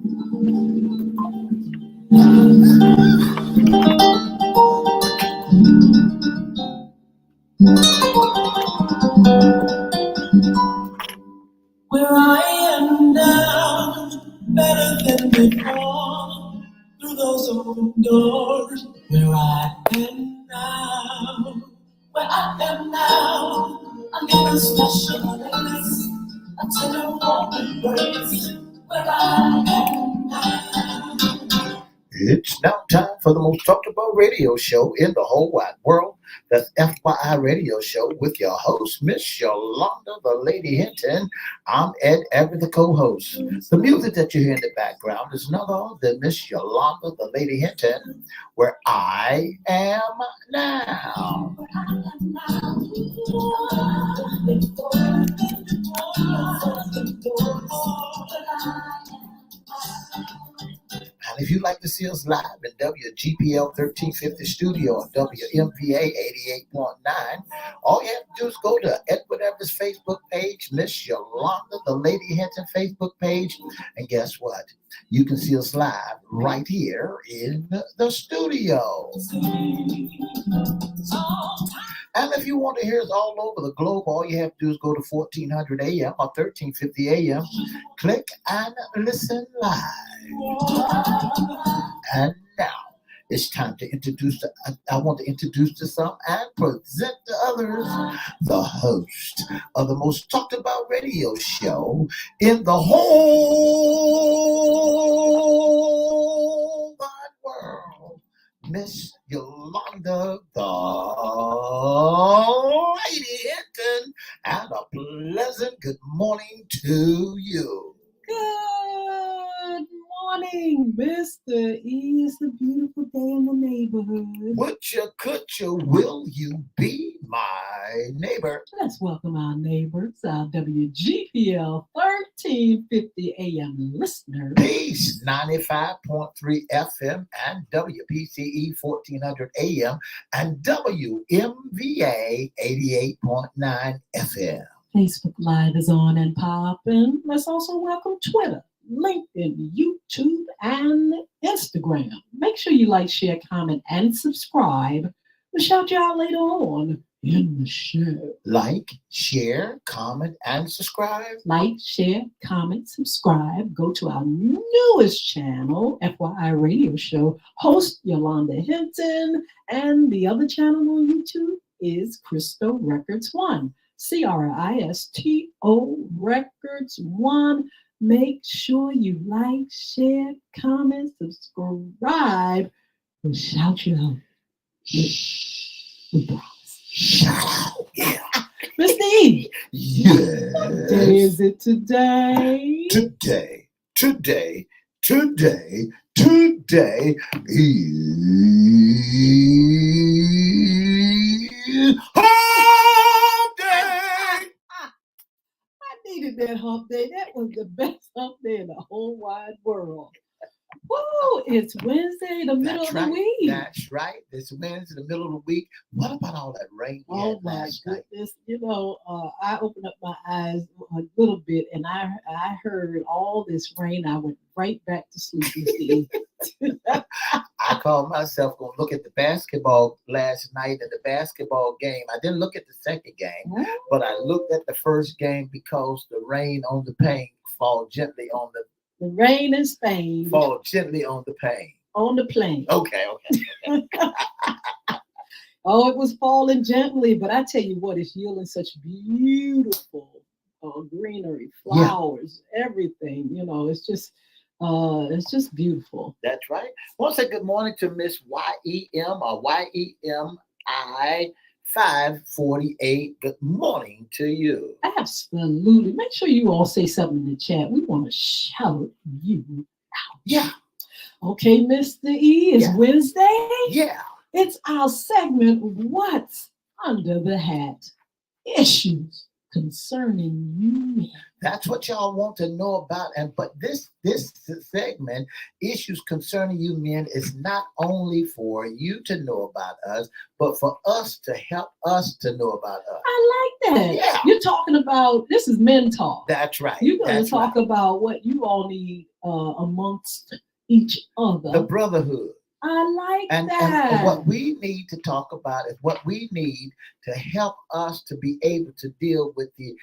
Where I am now, better than before, through those open doors. Where I am now, where I am now, I get a special place, a tender warm embrace. Where I am now. It's now time for the most talked about radio show in the whole wide world. That's FYI Radio Show with your host, Miss Yolanda, the Lady Hinton. I'm Ed Everett, the co-host. The music that you hear in the background is none other than Miss Yolanda, the Lady Hinton, where I am now. And if you'd like to see us live in WGPL 1350 studio on WMVA 88.9, all you have to do is go to Edward Everett's Facebook page, Miss Yolanda, the Lady Hinton Facebook page, and guess what? You can see us live right here in the studio. And if you want to hear us all over the globe, all you have to do is go to 1400 AM or 1350 AM, click and listen live. And now it's time to introduce, I want to introduce to some and present to others the host of the most talked about radio show in the whole wide world, Miss Yolanda, the Lady Hinton, and a pleasant good morning to you. Good morning, Mr. E. It's a beautiful day in the neighborhood. Could you, will you be my neighbor? Let's welcome our neighbors, our WGPL 1350 AM listeners. Peace, 95.3 FM and WPCE 1400 AM and WMVA 88.9 FM. Facebook Live is on and popping. Let's also welcome Twitter, LinkedIn, YouTube, and Instagram. Make sure you like, share, comment, and subscribe. We'll shout you out later on in the show. Like, share, comment, and subscribe. Like, share, comment, subscribe. Go to our newest channel, FYI Radio Show, host Yolanda Hinton, and the other channel on YouTube is Cristo Records 1. CRISTO Records 1. Make sure you like, share, comment, subscribe. We'll shout you out. We promise. Shout out. Yeah. Mr. E. Yes. What day is it today? Today is Hump Day. I needed that hump day. That was the best hump day in the whole wide world. Woo! It's Wednesday, the middle of the week. That's right. It's Wednesday, the middle of the week. What about all that rain we had last night? Goodness. You know, I opened up my eyes a little bit and I heard all this rain. I went right back to sleep. I called myself going to look at the basketball last night and the basketball game. I didn't look at the second game, but I looked at the first game because the rain on the paint fall gently on the rain in Spain. Fall gently on the paint. On the plane. Okay. Oh, it was falling gently, but I tell you what, it's yielding such beautiful greenery, flowers, everything. You know, it's just beautiful. That's right. I want to say good morning to Miss YEM or YEMI 548. Good morning to you. Absolutely. Make sure you all say something in the chat. We want to shout you out. Yeah. Okay, Mr. E, it's Wednesday. Yeah. It's our segment, What's Under the Hat? Issues concerning you. That's what y'all want to know about. But this segment, Issues Concerning You Men, is not only for you to know about us, but for us to help us to know about us. I like that. Yeah. You're talking about, this is men talk. That's right. You're going to That's talk right. about what you all need amongst each other. The brotherhood. I like And that. what we need to talk about is what we need to help us to be able to deal with the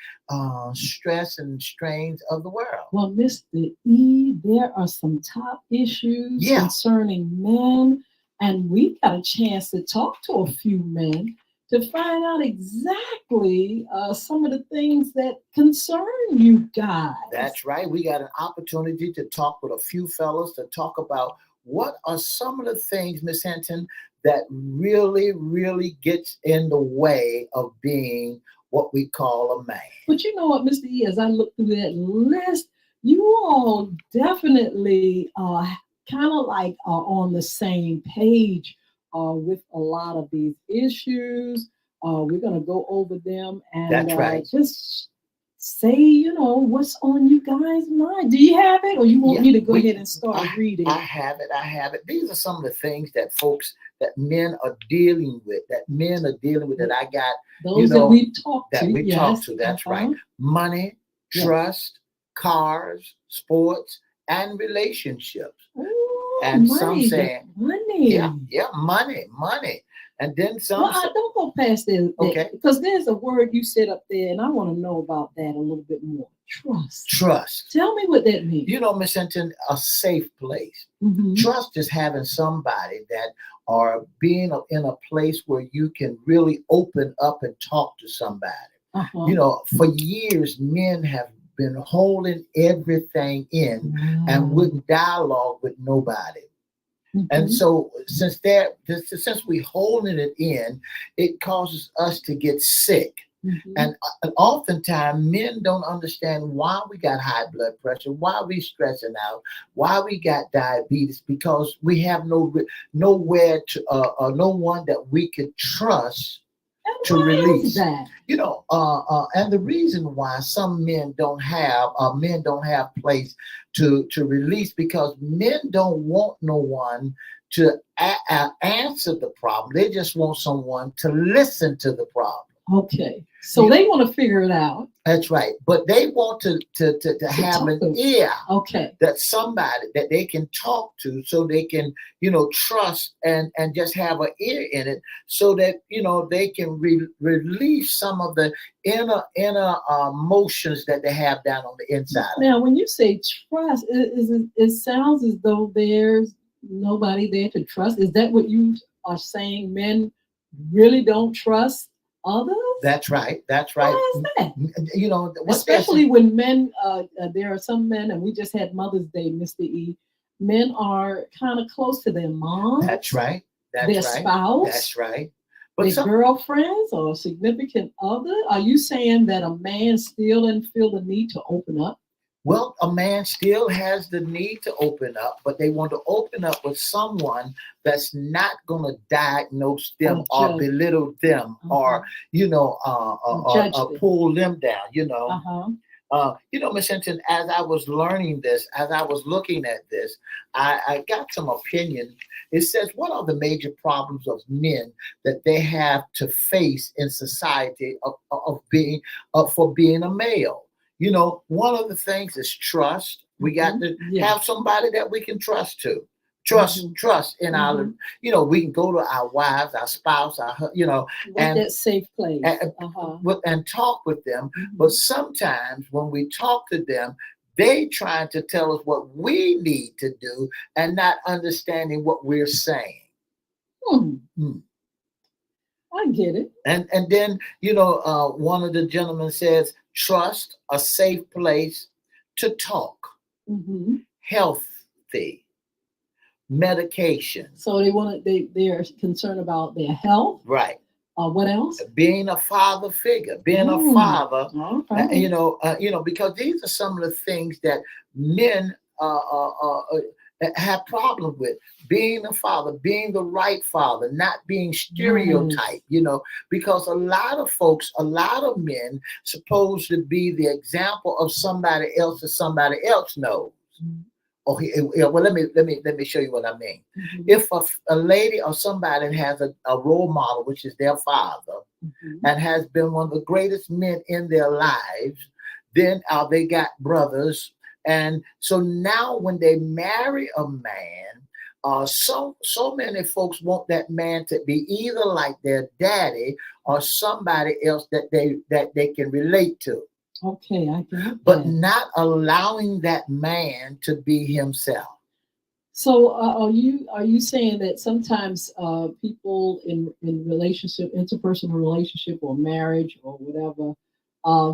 stress and strains of the world. Well, Mr. E, there are some top issues Yeah. concerning men, and we got a chance to talk to a few men to find out exactly some of the things that concern you guys. That's right. We got an opportunity to talk with a few fellas to talk about what are some of the things, Miss Hinton, that really, really gets in the way of being what we call a man. But you know what, Mr. E, as I look through that list, you all definitely kind of like are on the same page with a lot of these issues. We're going to go over them and That's right. just say, what's on you guys' mind. Do you have it, or you want me to go ahead and start reading? I have it. I have it. These are some of the things that that men are dealing with, that I got. Those that we've talked to. Talked to. That's right. Money, trust, cars, sports, and relationships. Ooh, and money, some saying money. Yeah, money. And then some. Well, I don't go past that. Okay. Because there's a word you said up there, and I want to know about that a little bit more. Trust. Tell me what that means. Miss Hinton, a safe place. Mm-hmm. Trust is having somebody that are being in a place where you can really open up and talk to somebody. Uh-huh. For years, men have been holding everything in and wouldn't dialogue with nobody. Mm-hmm. And so since we holding it in, it causes us to get sick. Mm-hmm. And oftentimes men don't understand why we got high blood pressure, why we stressing out, why we got diabetes, because we have nowhere to no one that we could trust to release that. And the reason why some men don't have place to release, because men don't want no one to answer the problem. They just want someone to listen to the problem. Okay, so they want to figure it out. That's right, but they want to have an ear. Okay, that somebody that they can talk to, so they can trust and just have an ear in it, so that they can release some of the inner emotions that they have down on the inside. Now, when you say trust, it sounds as though there's nobody there to trust. Is that what you are saying? Men really don't trust others? That's right. Why is that? Especially when men, there are some men, and we just had Mother's Day, Mr. E. Men are kind of close to their mom. That's right. Their spouse. That's right. But their girlfriends or significant other. Are you saying that a man still doesn't feel the need to open up? Well, a man still has the need to open up, but they want to open up with someone that's not going to diagnose them or belittle them or, pull them down, Miss Hinton, as I was learning this, as I was looking at this, I got some opinion. It says, what are the major problems of men that they have to face in society for being a male? One of the things is trust. We got to have somebody that we can trust to. Trust in our, we can go to our wives, our spouse, and that safe place, and talk with them. Mm-hmm. But sometimes when we talk to them, they trying to tell us what we need to do and not understanding what we're saying. I get it. And then, one of the gentlemen says, trust, a safe place to talk, healthy, medication. So they're concerned about their health. Right. What else? Being a father figure, a father, because these are some of the things that men have problems with. Being a father, being the right father, not being stereotyped, because a lot of men supposed to be the example of somebody else that somebody else knows. Okay, yeah, well, let me show you what I mean. Mhm. If a lady or somebody has a role model, which is their father, Mhm. and has been one of the greatest men in their lives, then they got brothers, and so now when they marry a man, so many folks want that man to be either like their daddy or somebody else that they can relate to, Okay, I get but that. not allowing that man to be himself. So are you saying that sometimes people in relationship, interpersonal relationship or marriage or whatever,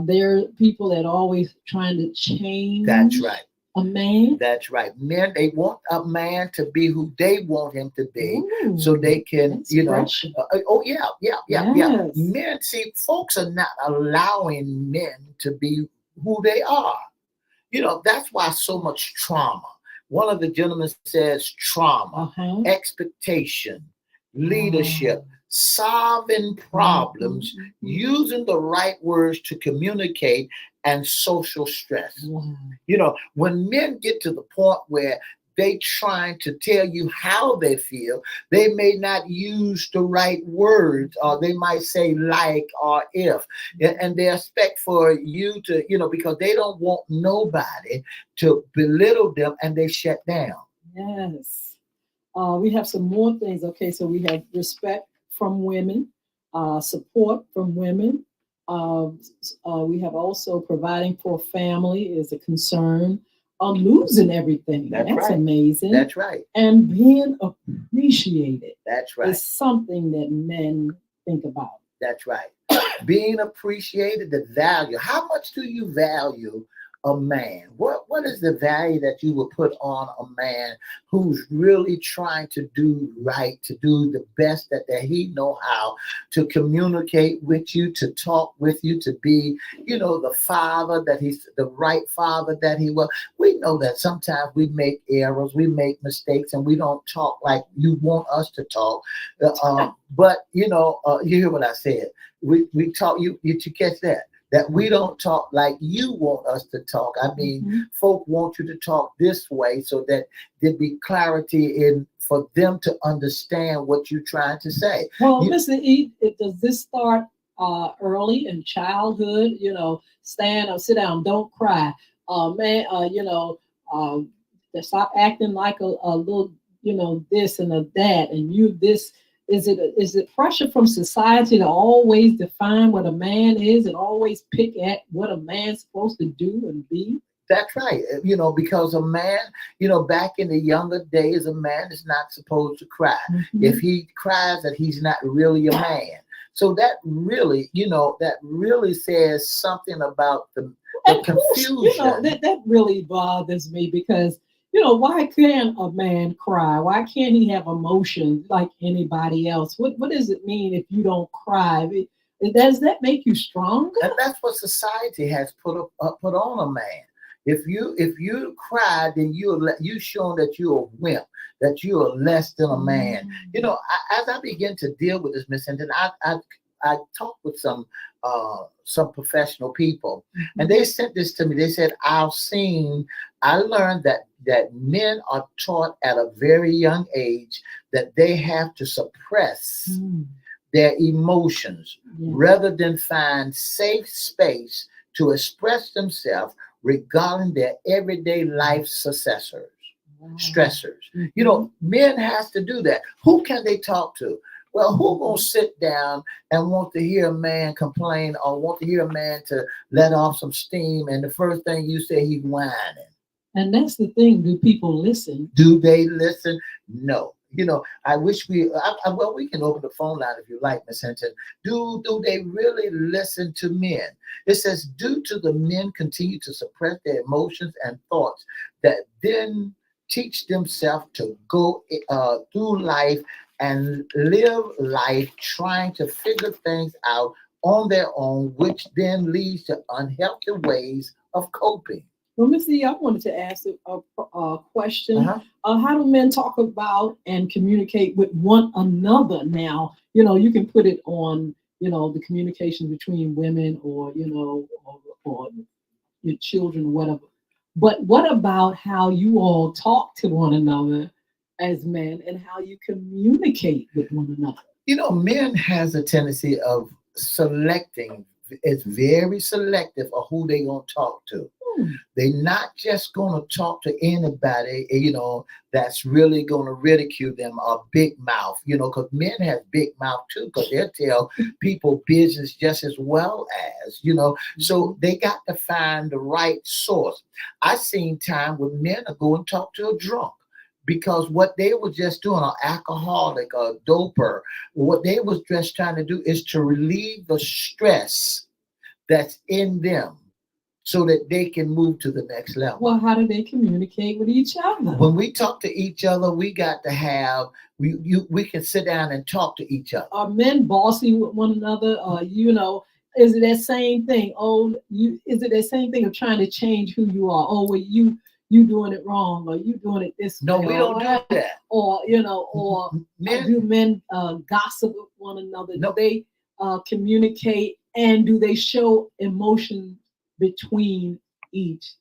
there are people that are always trying to That's change right. a man? That's right. Men, they want a man to be who they want him to be, so Ooh, they can, that's pressure. oh yeah, yeah, yeah, yeah. Yes. Men, see, folks are not allowing men to be who they are. That's why so much trauma. One of the gentlemen says trauma, Uh-huh. expectation, Ah. leadership, solving problems, Mhm. using the right words to communicate, and social stress. Wow. When men get to the point where they trying to tell you how they feel, they may not use the right words, or they might say like or if, and they expect for you to, because they don't want nobody to belittle them, and they shut down. Yes. We have some more things. Okay, so we have respect from women, support from women. Uh, we have also providing for family is a concern. Losing everything, That's that's right. amazing. That's right. And being appreciated That's right. is something that men think about. That's right. Being appreciated, the value. How much do you value a man? What is the value that you would put on a man who's really trying to do right, to do the best that he know how, to communicate with you, to talk with you, to be, the father that he's the right father that he was. We know that sometimes we make errors, we make mistakes, and we don't talk like you want us to talk. But you hear what I said. We talk. You catch that we don't talk like you want us to talk. I mean, Mhm. folk want you to talk this way so that there be clarity in for them to understand what you're trying to say. Well, You, Mr. E, does this start early in childhood? Stand up, sit down, don't cry. Man, um, to stop acting like a little, this and a that, and you this. Is it pressure from society to always define what a man is and always pick at what a man's supposed to do and be? That's right. Because a man, back in the younger days, a man is not supposed to cry. If Mhm. he cries, that he's not really a man. So that really says something about the And who's, confusion. that really bothers me because, why can't a man cry? Why can't he have emotions like anybody else? What does it mean if you don't cry? Does that make you stronger? And that's what society has put on a man. If you cry, then you showing that you're a wimp, that you are less than a man. Mm. As I begin to deal with this, Miss Hinton, I talked with some professional people, and Mhm. they sent this to me. They said, I learned that men are taught at a very young age that they have to suppress Mm. their emotions Yeah. rather than find safe space to express themselves regarding their everyday life Wow. stressors. Mhm. Men has to do that. Who can they talk to? Well, who gonna sit down and want to hear a man complain, or want to hear a man to let off some steam, and the first thing you say, he's whining? And that's the thing. Do people listen? Do they listen? No. I wish well, we can open the phone line if you like, Miss Hinton. Do they really listen to men? It says, due to the men continue to suppress their emotions and thoughts that then teach themselves to go through life and live life trying to figure things out on their own, which then leads to unhealthy ways of coping. Well, Missy, I wanted to ask a question. Uh-huh. How do men talk about and communicate with one another now? You can put it on, the communication between women or, or your children, whatever. But what about how you all talk to one another as men and how you communicate with one another? Men has a tendency of selecting. It's very selective of who they gonna talk to. Hmm. They're not just going to talk to anybody, that's really going to ridicule them or big mouth, because men have big mouth too, because they'll tell people business just as well as. So they got to find the right source. I seen time when men are going to talk to a drunk. Because what they were just doing, an alcoholic, a doper, what they was just trying to do is to relieve the stress that's in them so that they can move to the next level. Well, how do they communicate with each other? When we talk to each other, we got to have we can sit down and talk to each other. Are men bossy with one another? Is it that same thing? Oh, is it that same thing of trying to change who you are? Oh, well, you doing it wrong, or you doing it this No, way? we don't do that. Or Men, do men gossip with one another? no, Do they communicate, and do they show emotion between each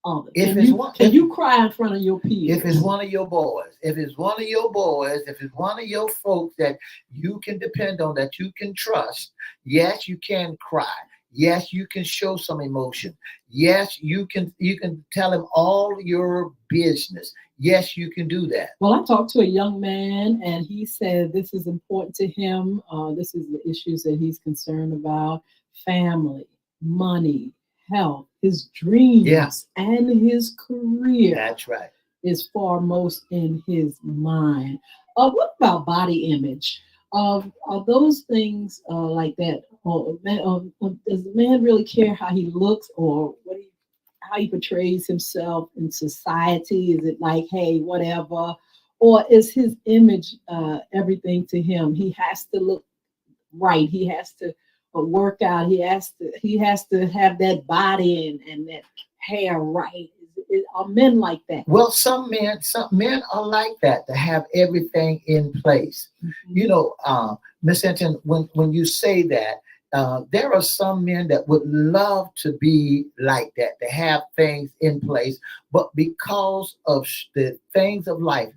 other? Can you cry in front of your peers? if it's one of your boys, if it's one of your folks that you can depend on, that you can trust, yes, you can cry. Yes, you can show some emotion. Yes, you can tell him all your business. Yes, you can do that. Well, I talked to a young man, and he said this is important to him. This is the issues that he's concerned about: family, money, health, his dreams, Yeah. and his career That's right. is foremost in his mind. What about body image? Are those things like that? Does the man really care how he looks, or how he portrays himself in society? Is it like, hey, whatever, or is his image everything to him? He has to look right. He has to work out. He has to have that body and that hair right. Are men like that? Well, some men are like that, to have everything in place. Mhm. Miss Hinton, when you say that, there are some men that would love to be like that, to have things in place, but because of the things of life,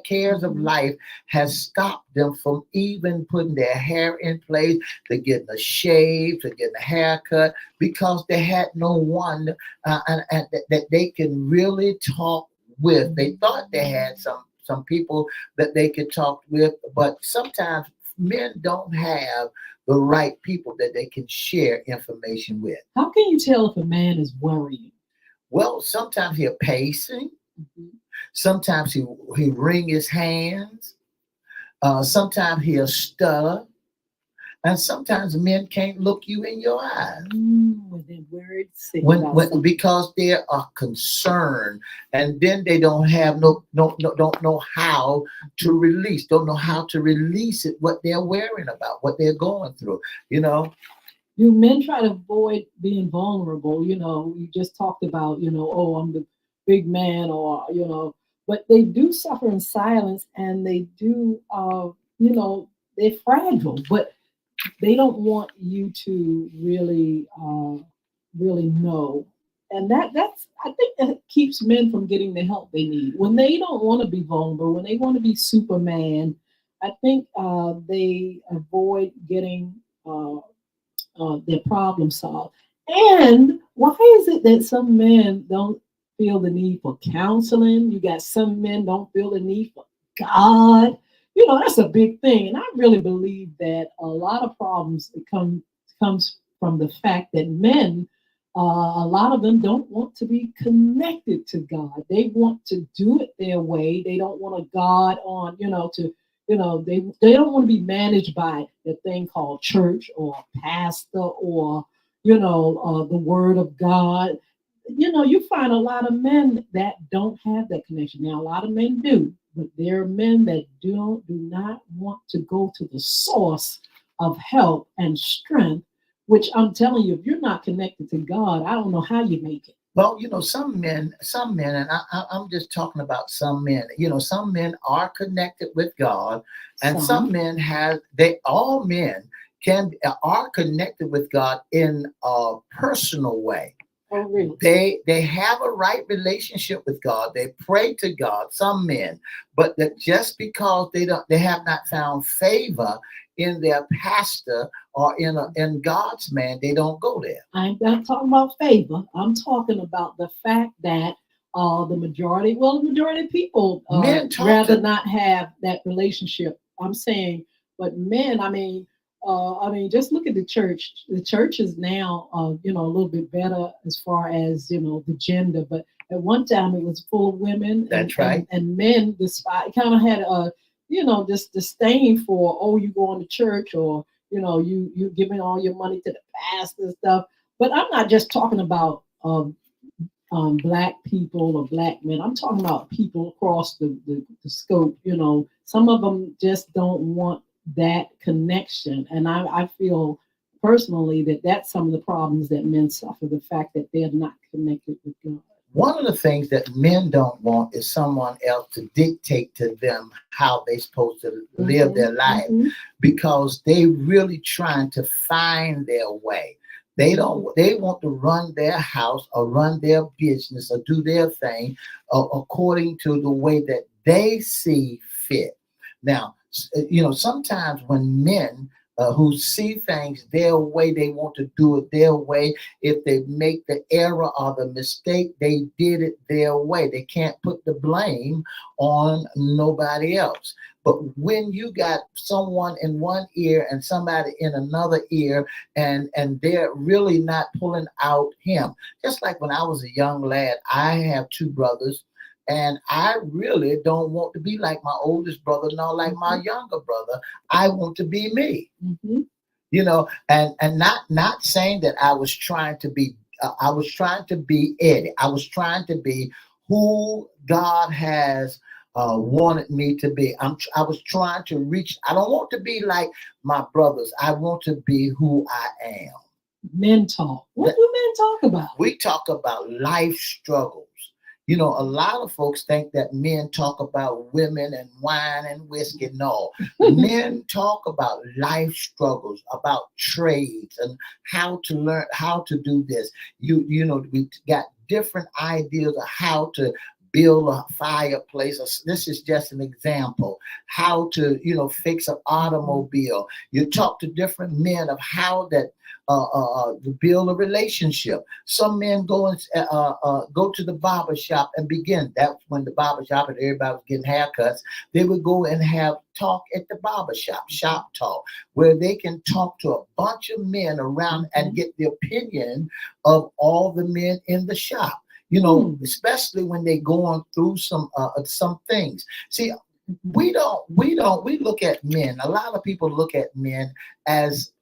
cares of Mhm. life has stopped them from even putting their hair in place, to getting a shave, to getting a haircut, because they had no one and that they can really talk with. They thought they had some people that they could talk with, but sometimes men don't have the right people that they can share information with. How can you tell if a man is worrying? Well, sometimes he'll pacing. Mhm. Sometimes he wring his hands. Sometimes he'll stutter. And sometimes men can't look you in your eyes. When they're worried, sick about When something. because they are concerned, and then they don't have no don't know how to release, don't know how to release it, what they're worrying about, what they're going through, you know. Do men try to avoid being vulnerable? You just talked about, oh, I'm the big man, or, but they do suffer in silence, and they do, they're fragile, but they don't want you to really know. And that's, I think that keeps men from getting the help they need. When they don't want to be vulnerable, when they want to be Superman, I think they avoid getting their problem solved. And why is it that some men don't feel the need for counseling? You got some men don't feel the need for God. That's a big thing. And I really believe that a lot of problems comes from the fact that men, a lot of them don't want to be connected to God. They want to do it their way. They don't want a God on, they don't want to be managed by the thing called church or pastor or the word of God. You find a lot of men that don't have that connection. Now a lot of men do, but there are men that do not want to go to the source of help and strength, which I'm telling you, if you're not connected to God, I don't know how you make it. Well, some men, and I'm just talking about some men. Some men are connected with God, and some Some. men have. They all men can are connected with God in a personal way. Oh, really? They have a right relationship with God. They pray to God, some men, but that just because they have not found favor in their pastor or in God's man, they don't go there. I'm not talking about favor. I'm talking about the fact that the majority of people Men talk rather to not have that relationship. I'm saying, but men, I mean, just look at the church. The church is now, a little bit better as far as the gender. But at one time, it was full of women, That's right. and men. Despite kind of had a, this disdain for, oh, you going to church, or you giving all your money to the pastor and stuff. But I'm not just talking about black people or black men. I'm talking about people across the scope. Some of them just don't want that connection. And I feel personally that that's some of the problems that men suffer, the fact that they're not connected with God. One of the things that men don't want is someone else to dictate to them how they're supposed to live their life, because they really trying to find their way. They want to run their house or run their business or do their thing according to the way that they see fit. Now, sometimes when men who see things their way, they want to do it their way. If they make the error or the mistake, they did it their way. They can't put the blame on nobody else. But when you got someone in one ear and somebody in another ear, and they're really not pulling out him, just like when I was a young lad, I have two brothers. And I really don't want to be like my oldest brother, nor like my younger brother. I want to be me, and not saying that I was trying to be. I was trying to be Eddie. I was trying to be who God has wanted me to be. I was trying to reach. I don't want to be like my brothers. I want to be who I am. Men talk. What do men talk about? We talk about life struggles. A lot of folks think that men talk about women and wine and whiskey. No, men talk about life struggles, about trades and how to learn how to do this. We got different ideas of how to build a fireplace. This is just an example. How to, fix an automobile. You talk to different men of how that to build a relationship. Some men go to the barber shop and begin. That's when the barber shop and everybody was getting haircuts. They would go and have talk at the barber shop talk, where they can talk to a bunch of men around and get the opinion of all the men in the shop. Especially when they going through some things. See, we look at men. A lot of people look at men as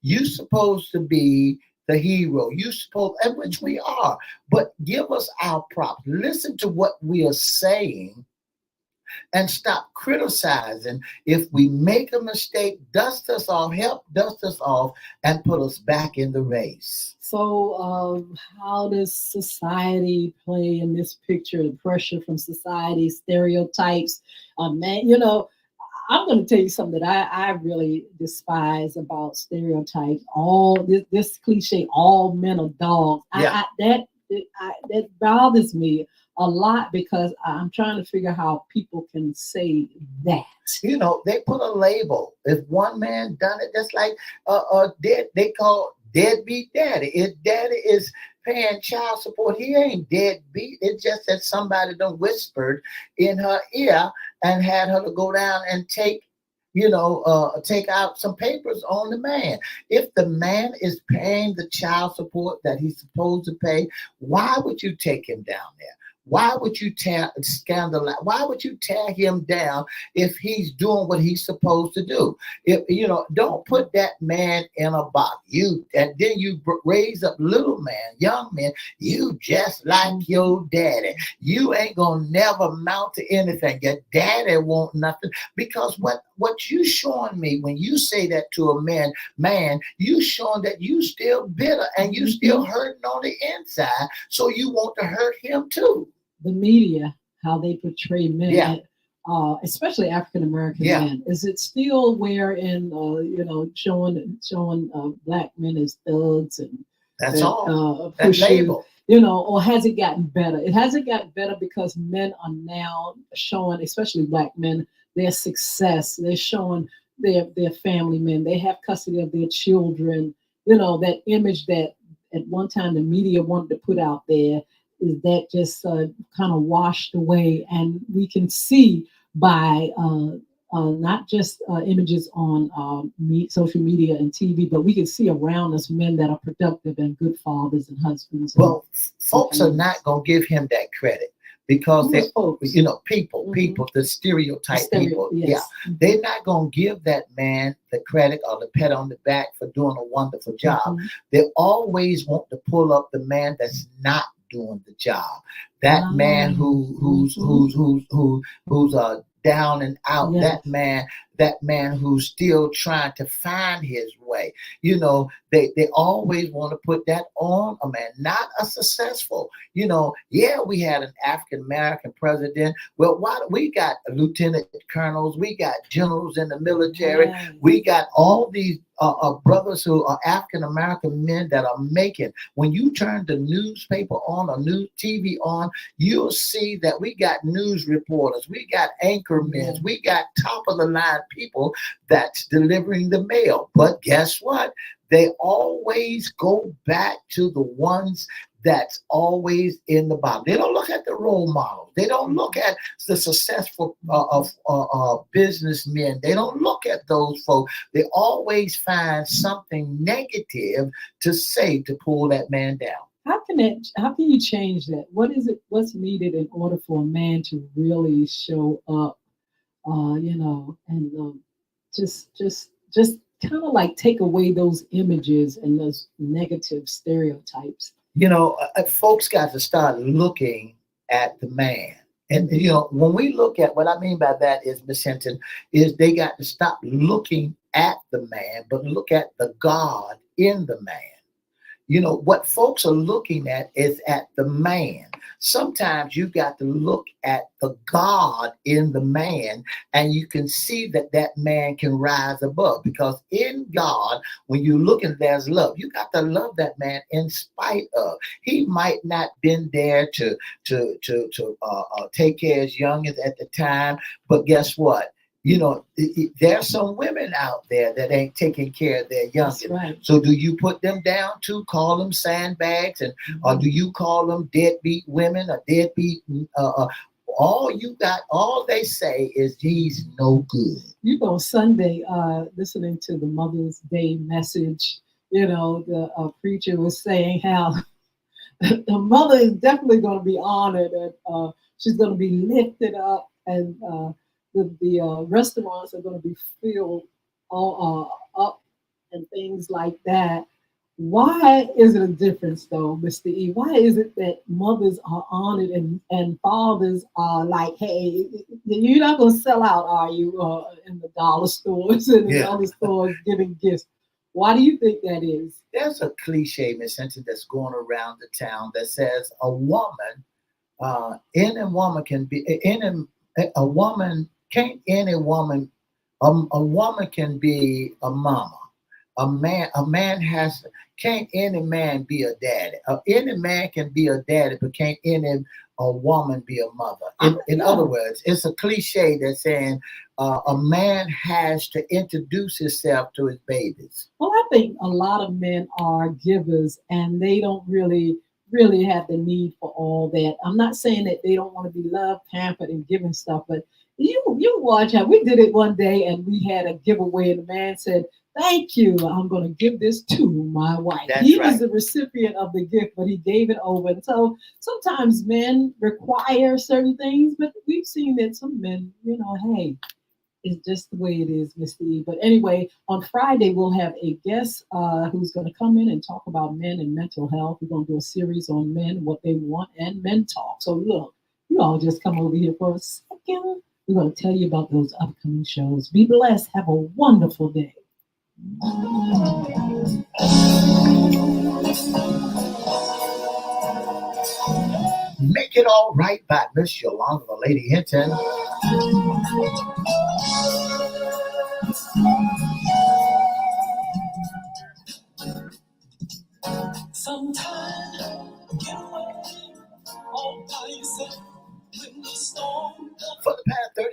you supposed to be the hero. You supposed, and which we are. But give us our props. Listen to what we are saying and stop criticizing. If we make a mistake, dust us off, help dust us off, and put us back in the race. So, how does society play in this picture? The pressure from society, stereotypes. Man, I'm going to tell you something that I really despise about stereotypes. All this cliche, all men are dogs. Yeah. That bothers me a lot, because I'm trying to figure how people can say that. They put a label. If one man done it, that's like they call deadbeat daddy. If daddy is paying child support, he ain't deadbeat. It's just that somebody done whispered in her ear and had her to go down and take out some papers on the man. If the man is paying the child support that he's supposed to pay, why would you take him down there? Why would you scandalize? Why would you tear him down if he's doing what he's supposed to do? If don't put that man in a box. And then you raise up little man, young men. You just like your daddy. You ain't gonna never amount to anything. Your daddy won't nothing, because what you showing me when you say that to a man, you showing that you still bitter and you still hurting on the inside. So you want to hurt him too. The media, how they portray men, especially African American men, is it still wherein showing black men as thugs and That's that all. That push you, label. or has it gotten better? It hasn't gotten better because men are now showing, especially black men, their success. They're showing their family men. They have custody of their children. That image that at one time the media wanted to put out there is that just kind of washed away, and we can see by not just images on social media and TV, but we can see around us men that are productive and good fathers and husbands. Well, folks are not going to give him that credit because they, folks? people, the stereotype people, yes. they're not going to give that man the credit or the pat on the back for doing a wonderful job. They always want to pull up the man that's not doing the job. That man who's down and out. Yes. That man who's still trying to find his way. They always want to put that on a man, not a successful. We had an African American president. Well, we got lieutenant colonels, we got generals in the military, Yes. we got all these brothers who are African American men that are making. When you turn the newspaper on or news TV on, you'll see that we got news reporters, we got anchormen, we got top of the line people that's delivering the mail. But guess what? They always go back to the ones that's always in the bottom. They don't look at the role models. They don't look at the successful businessmen. They don't look at those folks. They always find something negative to say to pull that man down. How can you change that? What's needed in order for a man to really show up, and just kind of like take away those images and those negative stereotypes? Folks got to start looking at the man. And, when we look at, what I mean by that is, Miss Hinton, is they got to stop looking at the man, but look at the God in the man. What folks are looking at is at the man. Sometimes you got to look at the God in the man, and you can see that man can rise above, because in God, when you look at there's love, you got to love that man in spite of. He might not been there to take care of his youngins at the time, but guess what? There's some women out there that ain't taking care of their youngins. Right. So do you put them down too? Call them sandbags, or do you call them deadbeat women or deadbeat? All they say is he's no good. Sunday, listening to the Mother's Day message, the preacher was saying how the mother is definitely going to be honored, and she's going to be lifted up, and the restaurants are going to be filled all up and things like that. Why is it a difference, though, Mr. E? Why is it that mothers are honored and fathers are like, hey, you're not going to sell out, are you, in the dollar stores and in other stores giving gifts? Why do you think that is? There's a cliche, Miss Hinton, that's going around the town that says a woman can't any woman, a woman can be a mama. Can't any man be a daddy? Any man can be a daddy, but can't any a woman be a mother? In other words, it's a cliche that's saying a man has to introduce himself to his babies. Well, I think a lot of men are givers, and they don't really have the need for all that. I'm not saying that they don't want to be loved, pampered, and given stuff, but you watch how we did it one day, and we had a giveaway, and the man said, "Thank you. I'm going to give this to my wife." He was the recipient of the gift, but he gave it over. And so sometimes men require certain things, but we've seen that some men, hey, it's just the way it is, Mr. E. But anyway, on Friday, we'll have a guest who's going to come in and talk about men and mental health. We're going to do a series on men, what they want, and men talk. So look, you all just come over here for a second. We're going to tell you about those upcoming shows. Be blessed. Have a wonderful day. Make It All Right by Miss Yolanda Hinton. So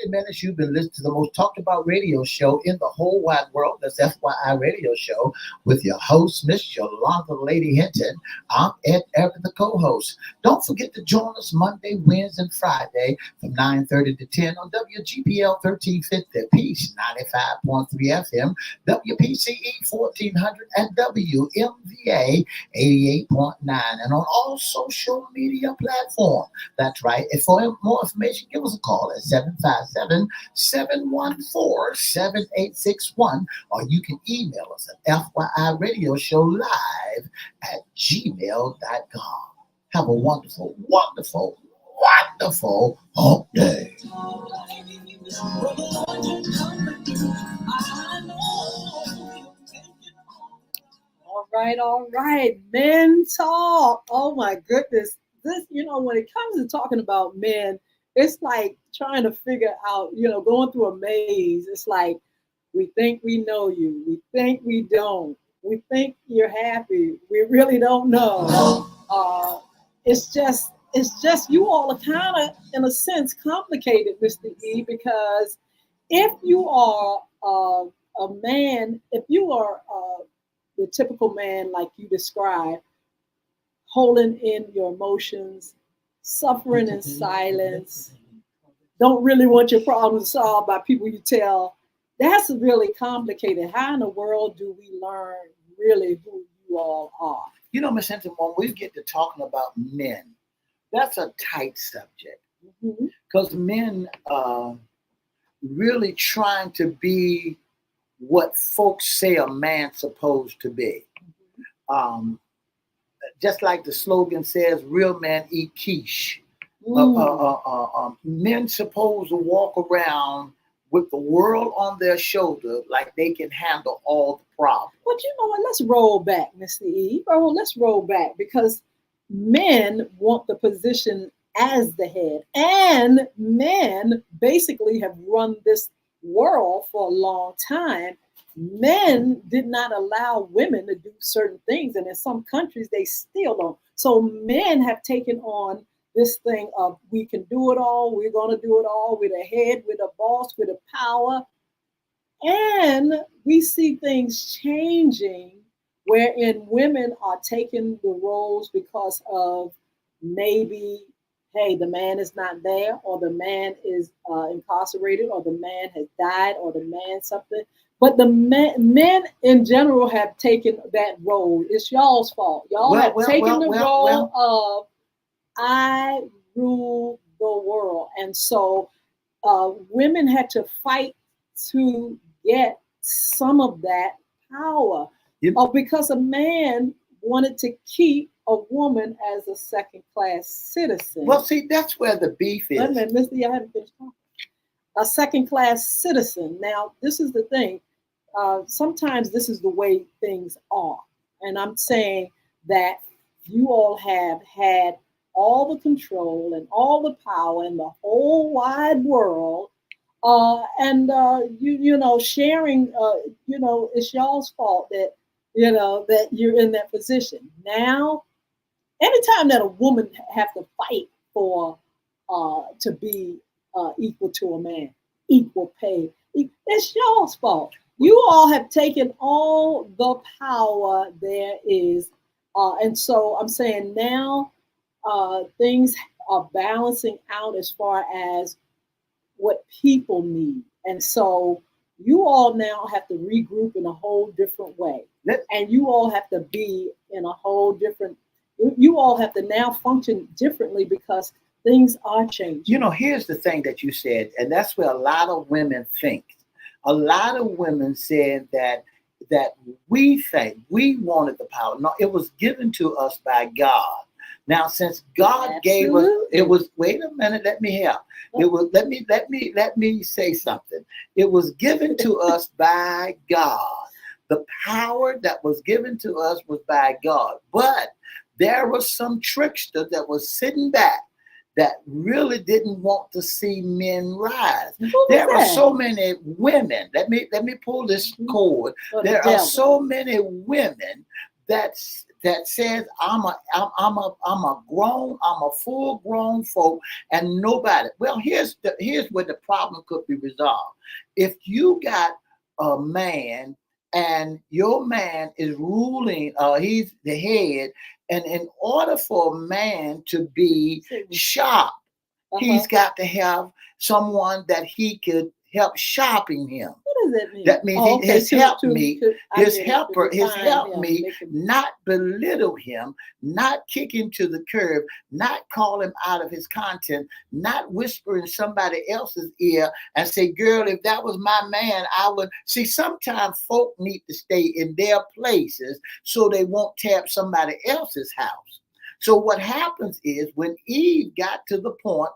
30 minutes, you've been listening to the most talked about radio show in the whole wide world. That's FYI Radio Show with your host, Miss Yolanda Lady Hinton. I'm Ed Everett, the co-host. Don't forget to join us Monday, Wednesday, and Friday from 9:30 to 10 on WGPL 1350, Peace 95.3 FM, WPCE 1400, and WMVA 88.9, and on all social media platforms. That's right. And for more information, give us a call at 757-714-7861, or you can email us at FYIRadiosHowLive@gmail.com. Have a wonderful, wonderful, wonderful hump day. All right. Men talk. Oh my goodness. This, when it comes to talking about men, it's like trying to figure out, going through a maze. It's like, we think we know you. We think we don't. We think you're happy. We really don't know. It's just you all are kind of, in a sense, complicated, Mr. E, because if you are a man, if you are the typical man like you described, holding in your emotions, suffering in silence, don't really want your problems solved by people you tell, that's really complicated. How in the world do we learn really who you all are? Miss Hinton, when we get to talking about men, that's a tight subject. Because men really trying to be what folks say a man's supposed to be. Just like the slogan says, real men eat quiche. Men supposed to walk around with the world on their shoulder like they can handle all the problems. But you know what? Let's roll back, Mr. E. Let's roll back, because men want the position as the head, and men basically have run this world for a long time. Men did not allow women to do certain things, and in some countries they still don't. So men have taken on this thing of, we can do it all, we're going to do it all, with a head, with a boss, with a power. And we see things changing wherein women are taking the roles because of maybe, hey, the man is not there, or the man is incarcerated, or the man has died, or the man something. But the men in general have taken that role. It's y'all's fault. Y'all have taken the role of, I rule the world. And so women had to fight to get some of that power. Because a man wanted to keep a woman as a second-class citizen. Well, see, that's where the beef is. Wait a minute, Mr. I haven't finished talking. A second-class citizen. Now, this is the thing. Sometimes this is the way things are. And I'm saying that you all have had all the control and all the power in the whole wide world. Sharing, it's y'all's fault that, that you're in that position. Now, anytime that a woman have to fight for to be equal to a man, equal pay, it's y'all's fault. You all have taken all the power there is. And so I'm saying now things are balancing out as far as what people need. And so you all now have to regroup in a whole different way. And you all have to be in a whole different, you all have to now function differently because things are changing. Here's the thing that you said, and that's where a lot of women think. A lot of women said that we think we wanted the power. No, it was given to us by God. Now, since God gave us, it was, wait a minute, let me help. It was, let me say something. It was given to us by God. The power that was given to us was by God. But there was some trickster that was sitting back that really didn't want to see men rise. There are so many women. Let me pull this cord. There are so many women that that says I'm a full grown folk, and nobody. Well, here's where the problem could be resolved. If you got a man and your man is ruling, he's the head, and in order for a man to be sharp, he's got to have someone that he could help sharpen him. What does that mean? That means his helpmeet, his helpmeet, not belittle him, not kick him to the curb, not call him out of his content, not whisper in somebody else's ear and say, girl, if that was my man, I would. See, sometimes folk need to stay in their places so they won't tap somebody else's house. So what happens is when Eve got to the point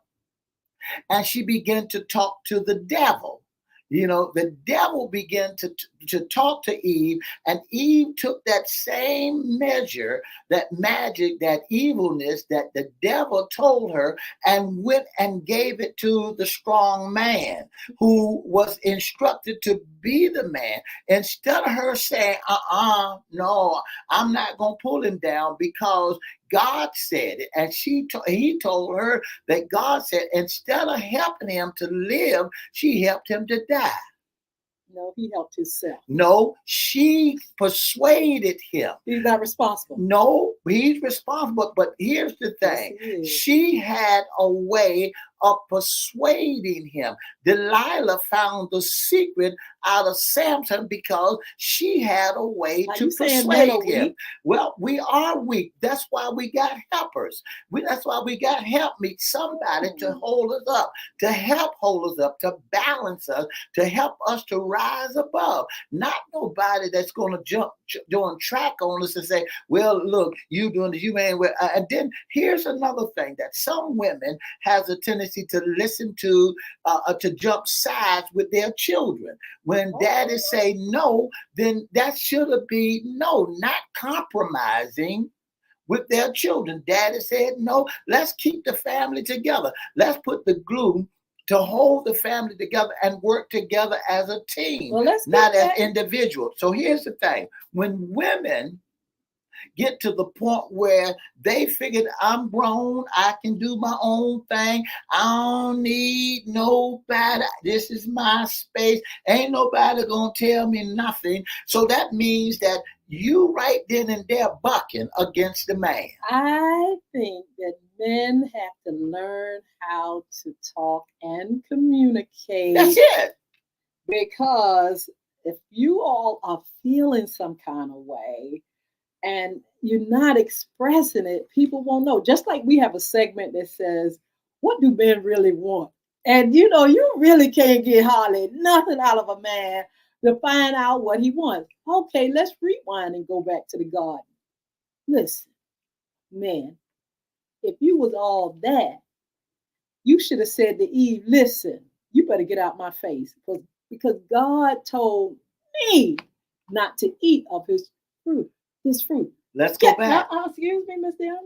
and she began to talk to the devil. The devil began to talk to Eve, and Eve took that same measure, that magic, that evilness that the devil told her, and went and gave it to the strong man who was instructed to be the man. Instead of her saying, no, I'm not going to pull him down because God said it. And he told her that God said, instead of helping him to live, she helped him to die. No, he helped himself. No, she persuaded him. He's not responsible. No, he's responsible. But here's the thing. Yes, she had a way of persuading him. Delilah found the secret out of Samson because she had a way to persuade him. Well, we are weak. That's why we got helpers. That's why we got helpmeet, somebody to hold us up, to help hold us up, to balance us, to help us to rise above. Not nobody that's going to jump doing track on us and say, well, look, you doing this, you ain't. And then here's another thing that some women has a tendency to listen to jump sides with their children. When daddy say no, then that should be no, not compromising with their children. Daddy said no, let's keep the family together. Let's put the glue to hold the family together and work together as a team, not as individuals. So here's the thing. When women get to the point where they figured, I'm grown, I can do my own thing, I don't need nobody, this is my space, ain't nobody gonna tell me nothing. So that means that you right then and there bucking against the man. I think that men have to learn how to talk and communicate. That's it. Because if you all are feeling some kind of way, and you're not expressing it, people won't know. Just like we have a segment that says, what do men really want? And you really can't get hardly nothing out of a man to find out what he wants. Okay, let's rewind and go back to the garden. Listen, man, if you was all that, you should have said to Eve, listen, you better get out my face. Because God told me not to eat of his fruit. Let's go back. Excuse me, Miss Diana.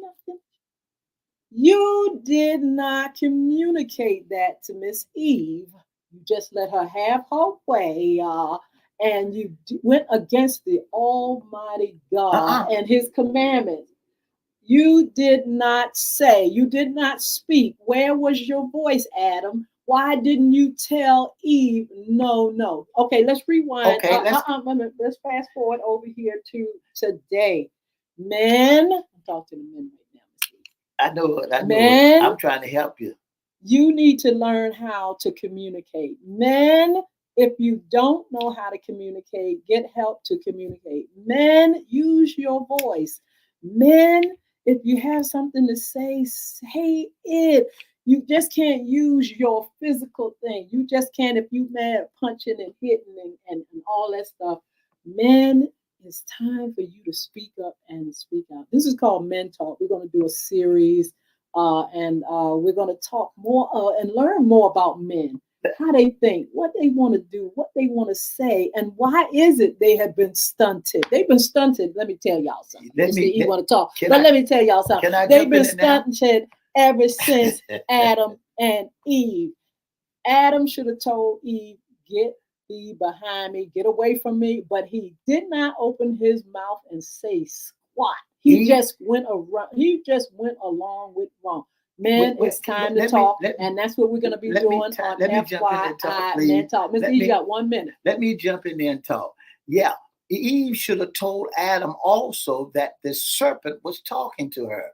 You did not communicate that to Miss Eve. You just let her have her way, and you went against the Almighty God and his commandments. You did not say, you did not speak. Where was your voice, Adam? Why didn't you tell Eve no? Okay, let's rewind. Okay, let's fast forward over here to today. Men, I'm talking to the men right now. I know it. Men, I'm trying to help you. You need to learn how to communicate. Men, if you don't know how to communicate, get help to communicate. Men, use your voice. Men, if you have something to say it. You just can't use your physical thing. You just can't, if you mad, punching and hitting and all that stuff. Men, it's time for you to speak up and speak out. This is called Men Talk. We're going to do a series and we're going to talk more and learn more about men, how they think, what they want to do, what they want to say, and why is it they have been stunted. They've been stunted. Let me tell y'all something. Let me tell y'all something. They've been stunted ever since Adam and Eve. Adam should have told Eve, get thee behind me, get away from me, but he did not open his mouth and say squat. He just went around. He just went along with wrong. Men, it's time to talk, and that's what we're going to be doing on FYI Men Talk. Mr. E, you got 1 minute. Let me jump in there and talk. Yeah, Eve should have told Adam also that the serpent was talking to her.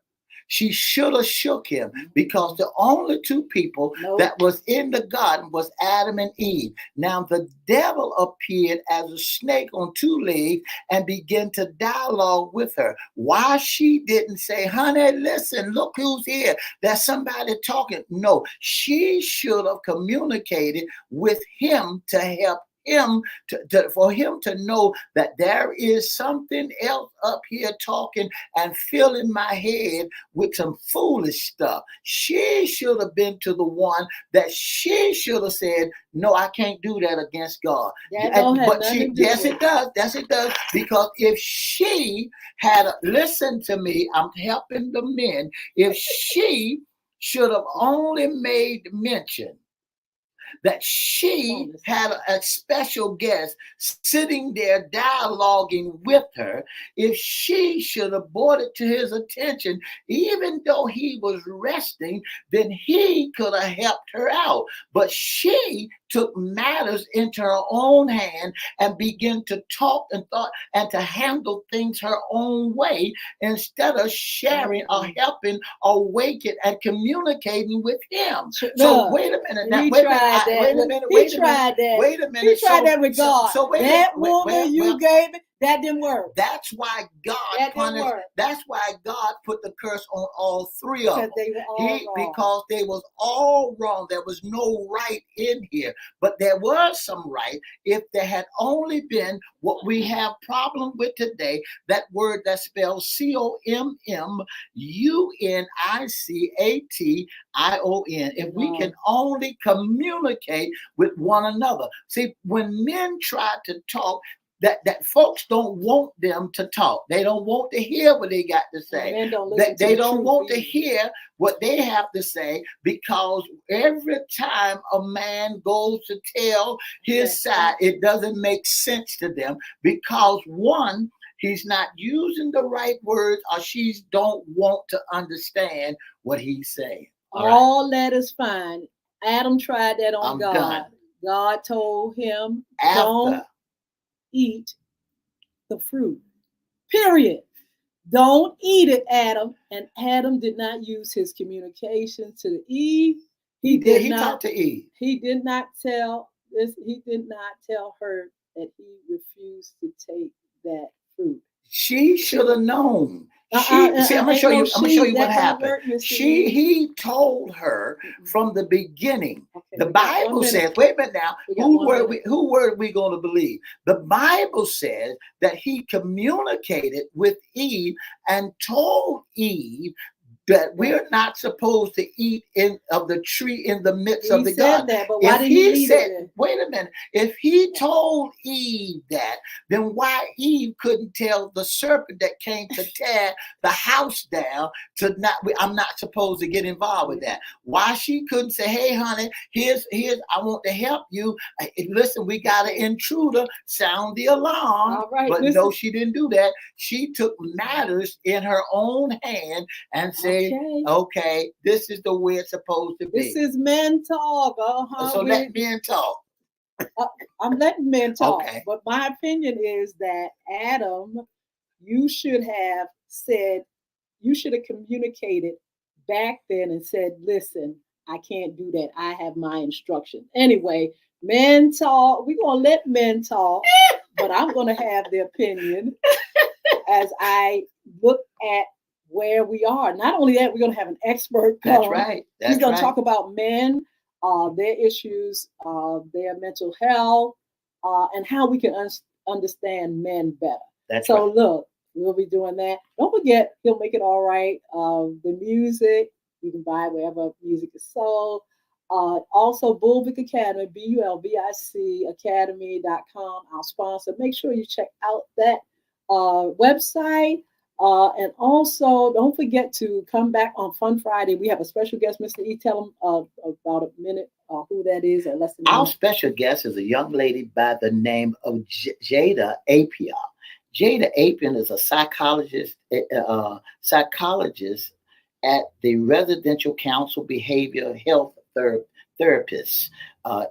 She should have shook him, because the only two people that was in the garden was Adam and Eve. Now the devil appeared as a snake on 2 legs and began to dialogue with her. Why she didn't say, honey, listen, look who's here. There's somebody talking. No, she should have communicated with him to help him for him to know that there is something else up here talking and filling my head with some foolish stuff. She should have been to the one that she should have said, no, I can't do that against God. But yes, it does. Yes, it does. Because if she had listened to me, I'm helping the men. If she should have only made mention that she had a special guest sitting there dialoguing with her, if she should have brought it to his attention, even though he was resting, then he could have helped her out. But she took matters into her own hand and began to talk and thought and to handle things her own way, instead of sharing or helping or waking and communicating with him. So wait a minute. Now, wait a minute. He tried that with God. That woman you gave it, that didn't work. That's why God punished. That's why God put the curse on all 3 of them. Because they was all wrong. There was no right in here. But there was some right if there had only been what we have problem with today, that word that spells COMMUNICATION. If we can only communicate with one another. See, when men try to talk, that folks don't want them to talk. They don't want to hear what they got to say. They don't want to hear what they have to say, because every time a man goes to tell his side, it doesn't make sense to them, because one, he's not using the right words, or she don't want to understand what he's saying. All that is fine. Adam tried that on God. Done. God told him, don't eat the fruit. Period. Don't eat it, Adam. And Adam did not use his communication to Eve. He did not talk to Eve. He did not tell her that he refused to take that fruit. She should have known. I'm gonna show you what happened. He told her from the beginning. The Bible says, wait a minute now, who were we going to believe? The Bible says that he communicated with Eve and told Eve that we're not supposed to eat of the tree in the midst of the garden. That, but why did he said, wait a minute, if he told Eve that, then why Eve couldn't tell the serpent that came to tear the house down I'm not supposed to get involved with that? Why she couldn't say, hey honey, here's I want to help you. Listen, we got an intruder, sound the alarm. All right, but no, she didn't do that. She took matters in her own hand and said, okay, this is the way it's supposed to be. This is men talk. So let men talk. I'm letting men talk. Okay. But my opinion is that Adam, you should have communicated back then and said, listen, I can't do that. I have my instruction. Anyway, men talk. We're going to let men talk, but I'm going to have the opinion as I look at where we are. Not only that, we're going to have an expert come. That's right. He's going to talk about men, their issues, their mental health, and how we can understand men better. Look, we'll be doing that. Don't forget, he'll make it all right. The music, you can buy wherever music is sold. Also, Bulvic Academy, BULVIC Academy.com, our sponsor. Make sure you check out that website. And also, don't forget to come back on Fun Friday. We have a special guest, Mr. E. Tell him about a minute who that is, or less than Our special guest is a young lady by the name of Jada Apia. Jada Apin is a psychologist at the Residential Council Behavioral Health Therapist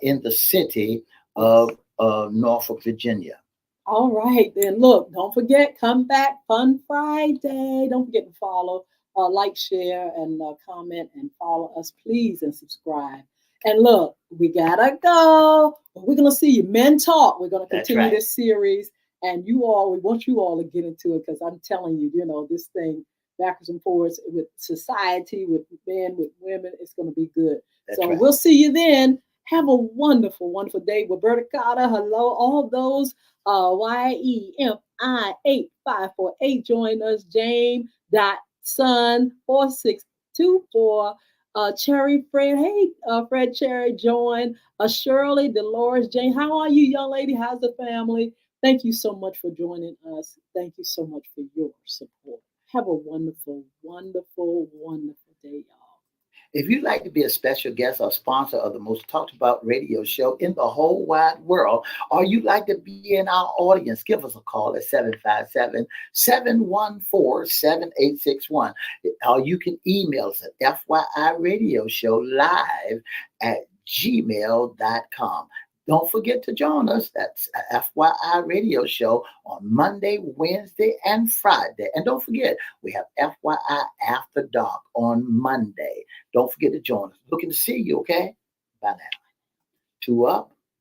in the city of Norfolk, Virginia. All right, then look, don't forget, come back, Fun Friday. Don't forget to follow, like, share, and comment and follow us, please, and subscribe. And look, we gotta go. But we're gonna see you. Men Talk. We're gonna That's continue right. this series. And you all, we want you all to get into it because I'm telling you, this thing backwards and forwards with society, with men, with women, it's gonna be good. That's So right. we'll see you then. Have a wonderful, wonderful day. Roberta Carter, hello, all those YEMI8548. Join us. James.son 4624. Cherry Fred. Hey, Fred Cherry, join. Shirley, Dolores, Jane. How are you, young lady? How's the family? Thank you so much for joining us. Thank you so much for your support. Have a wonderful, wonderful, wonderful day, y'all. If you'd like to be a special guest or sponsor of the most talked about radio show in the whole wide world, or you'd like to be in our audience, give us a call at 757-714-7861. Or you can email us at FYIRadioshow@gmail.com. Don't forget to join us. That's FYI Radio Show on Monday, Wednesday, and Friday. And don't forget, we have FYI After Dark on Monday. Don't forget to join us. Looking to see you, okay? Bye now. 2 up.